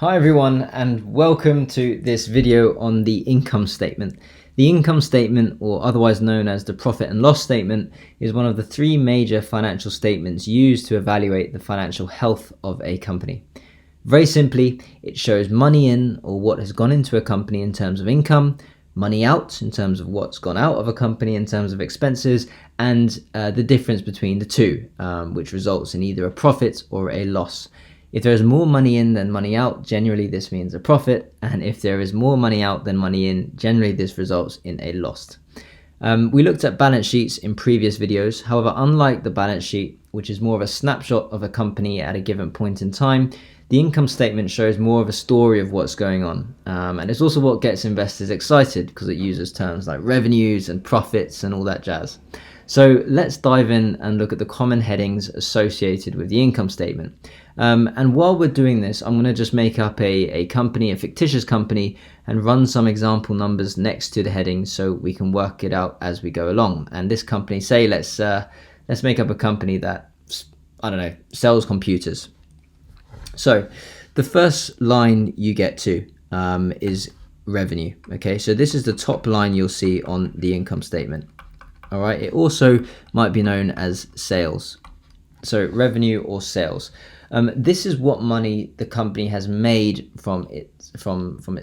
Hi everyone, and welcome to this video on the income statement. The income statement, or otherwise known as the profit and loss statement, is one of the three major financial statements used to evaluate the financial health of a company. Very simply, it shows money in, or what has gone into a company in terms of income, money out in terms of what's gone out of a company in terms of expenses, and the difference between the two, which results in either a profit or a loss. If there is more money in than money out, generally this means a profit, and if there is more money out than money in, generally this results in a loss. We looked at balance sheets in previous videos. However, unlike the balance sheet, which is more of a snapshot of a company at a given point in time, the income statement shows more of a story of what's going on. And it's also what gets investors excited because it uses terms like revenues and profits and all that jazz. So let's dive in and look at the common headings associated with the income statement. And while we're doing this, I'm going to just make up a company, a fictitious company, and run some example numbers next to the headings so we can work it out as we go along. And this company, say, let's make up a company that, I don't know, sells computers. So the first line you get to is revenue. Okay, so this is the top line you'll see on the income statement. All right, it also might be known as sales. So revenue or sales. This is what money the company has made from its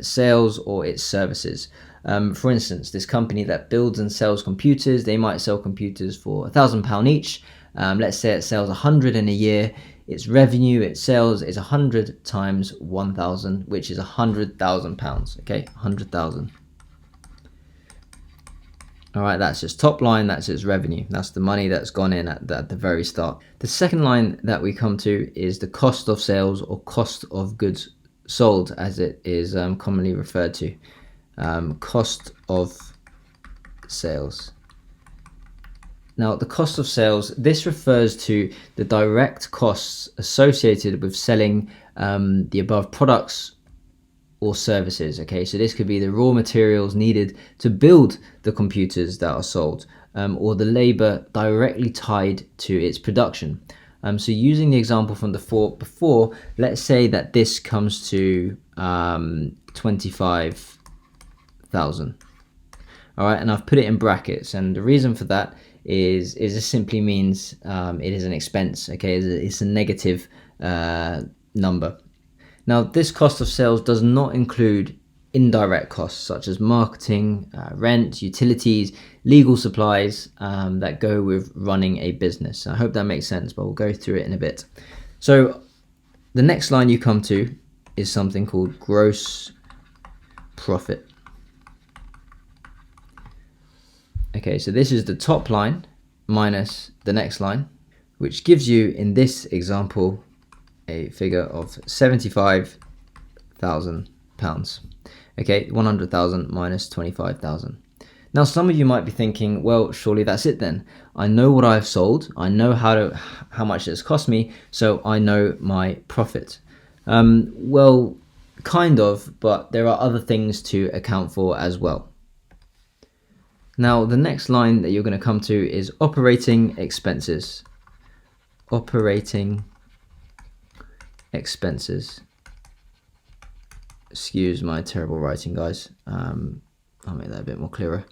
sales or its services. For instance, this company that builds and sells computers, they might sell computers for £1,000 each. Let's say it sells 100 in a year. Its revenue, its sales is 100 times 1,000, which is £100,000. Okay, 100,000. All right, that's its top line, that's its revenue. That's the money that's gone in at the very start. The second line that we come to is the cost of sales, or cost of goods sold, as it is commonly referred to. Cost of sales. Now, the cost of sales, this refers to the direct costs associated with selling the above products or services. Okay, so this could be the raw materials needed to build the computers that are sold, or the labor directly tied to its production. So using the example from before, let's say that this comes to 25,000. All right, and I've put it in brackets, and the reason for that is it simply means it is an expense. Okay, it's a negative number. Now, this cost of sales does not include indirect costs such as marketing, rent, utilities, legal supplies that go with running a business. I hope that makes sense, but we'll go through it in a bit. So the next line you come to is something called gross profit. Okay, so this is the top line minus the next line, which gives you, in this example, a figure of £75,000. Okay, 100,000 minus 25,000. Now, some of you might be thinking, well, surely that's it then. I know what I've sold. I know how much it's cost me, so I know my profit. Well, kind of, but there are other things to account for as well. Now, the next line that you're going to come to is operating expenses. Operating expenses. Excuse my terrible writing, guys. I'll make that a bit more clearer.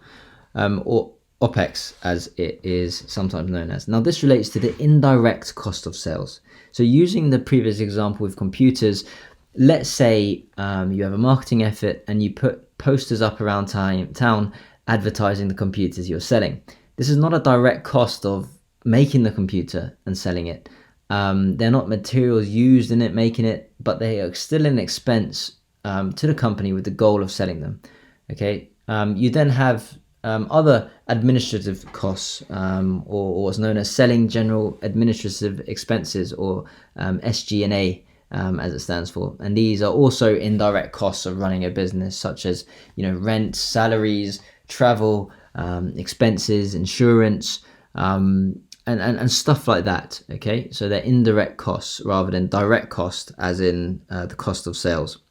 Or OPEX, as it is sometimes known as. Now, this relates to the indirect cost of sales. So using the previous example with computers, let's say you have a marketing effort and you put posters up around town advertising the computers you're selling. This is not a direct cost of making the computer and selling it. They're not materials used in it, making it, but they are still an expense to the company with the goal of selling them. Okay. You then have other administrative costs, or what's known as selling general administrative expenses, or SG&A, as it stands for. And these are also indirect costs of running a business, such as, rent, salaries, travel, expenses, insurance, and stuff like that. Okay, so they're indirect costs rather than direct cost, as in the cost of sales.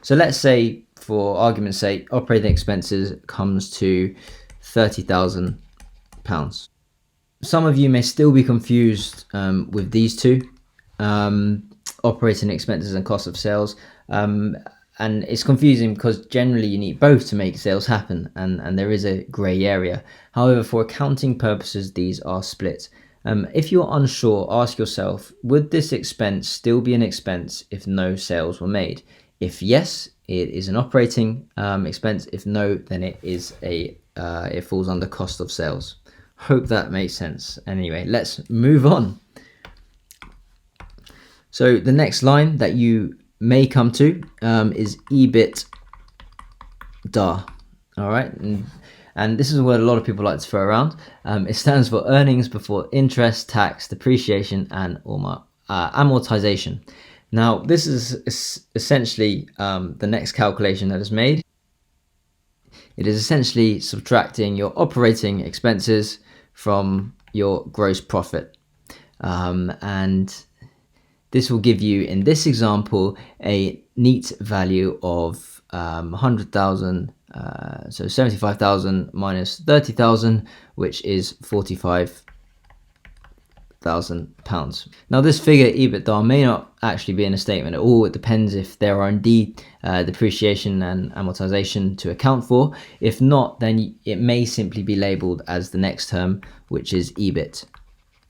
So let's say, for argument's sake, operating expenses comes to £30,000. Some of you may still be confused with these two. operating expenses and cost of sales. And it's confusing because generally you need both to make sales happen, and there is a grey area. However, for accounting purposes, these are split. If you're unsure, ask yourself, would this expense still be an expense if no sales were made? If yes, it is an operating expense. If no, then it falls under cost of sales. Hope that makes sense. Anyway, let's move on. So the next line that you may come to is EBITDA. All right, and this is a word a lot of people like to throw around. It stands for earnings before interest, tax, depreciation, and amortization. Now, this is essentially the next calculation that is made. It is essentially subtracting your operating expenses from your gross profit. And this will give you, in this example, a neat value of 100,000. So 75,000 minus 30,000, which is 45,000 pounds. Now, this figure EBITDA may not actually be in a statement at all. It depends if there are indeed depreciation and amortization to account for. If not, then it may simply be labeled as the next term, which is EBIT,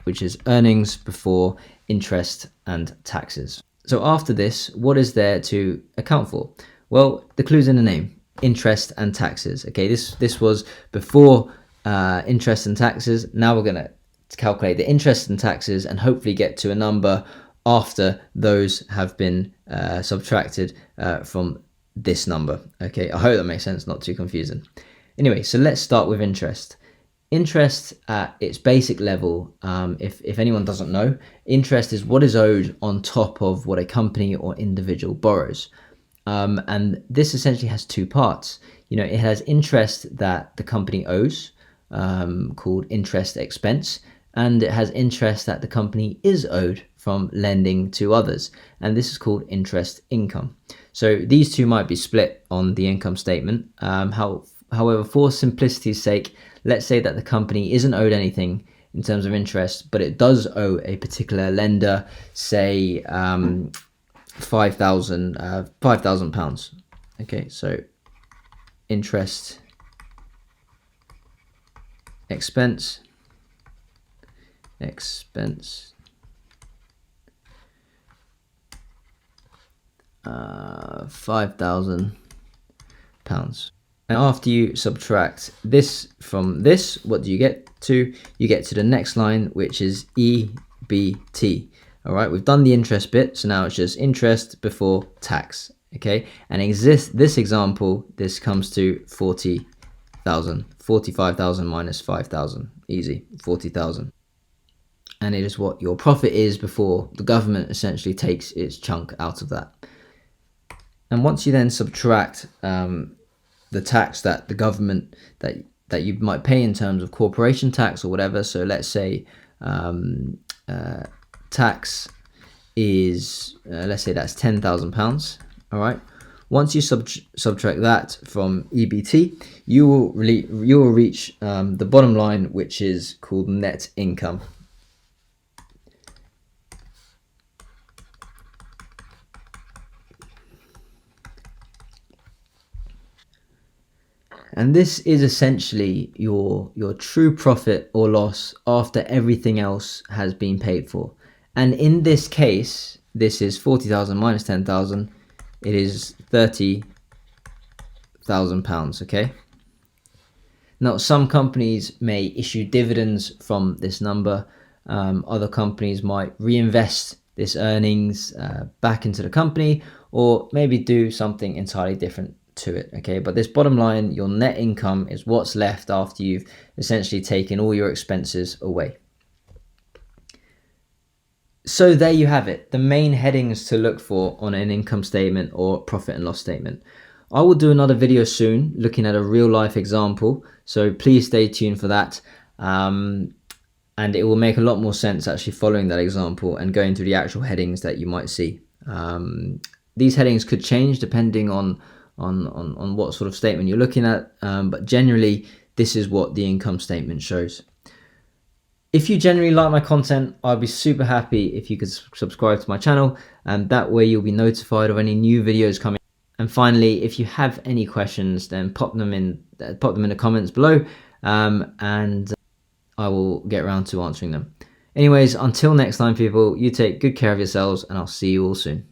which is earnings before interest and taxes. So after this, what is there to account for? Well, the clue's in the name: interest and taxes. Okay, this was before interest and taxes. Now we're going to calculate the interest and taxes and hopefully get to a number after those have been subtracted from this number. Okay, I hope that makes sense, not too confusing. Anyway, so let's start with interest. Interest at its basic level, if anyone doesn't know, interest is what is owed on top of what a company or individual borrows. And this essentially has two parts. It has interest that the company owes, called interest expense, and it has interest that the company is owed from lending to others, and this is called interest income. So these two might be split on the income statement. However, for simplicity's sake, let's say that the company isn't owed anything in terms of interest, but it does owe a particular lender, say £5,000. Okay, so interest expense, £5,000. And after you subtract this from this, what do you get to? You get to the next line, which is EBT. All right, we've done the interest bit, so now it's just interest before tax. Okay, and this example, this comes to 40,000. 45,000 minus 5,000, easy, 40,000. And it is what your profit is before the government essentially takes its chunk out of that. And once you then subtract the tax that the government that you might pay in terms of corporation tax or whatever, so let's say tax is let's say that's £10,000. All right, once you subtract that from EBT, you will reach the bottom line, which is called net income. And this is essentially your true profit or loss after everything else has been paid for. And in this case, this is 40,000 minus 10,000. It is £30,000, okay? Now, some companies may issue dividends from this number. Other companies might reinvest this earnings back into the company, or maybe do something entirely different to it, okay? But this bottom line, your net income, is what's left after you've essentially taken all your expenses away. So there you have it, the main headings to look for on an income statement or profit and loss statement. I will do another video soon looking at a real life example, so please stay tuned for that. And it will make a lot more sense actually following that example and going through the actual headings that you might see. These headings could change depending on what sort of statement you're looking at, but generally this is what the income statement shows. If you generally like my content, I'd be super happy if you could subscribe to my channel, and that way you'll be notified of any new videos coming. And finally, if you have any questions, then pop them in the comments below, and I will get around to answering them. Anyways, until next time, people, you take good care of yourselves, and I'll see you all soon.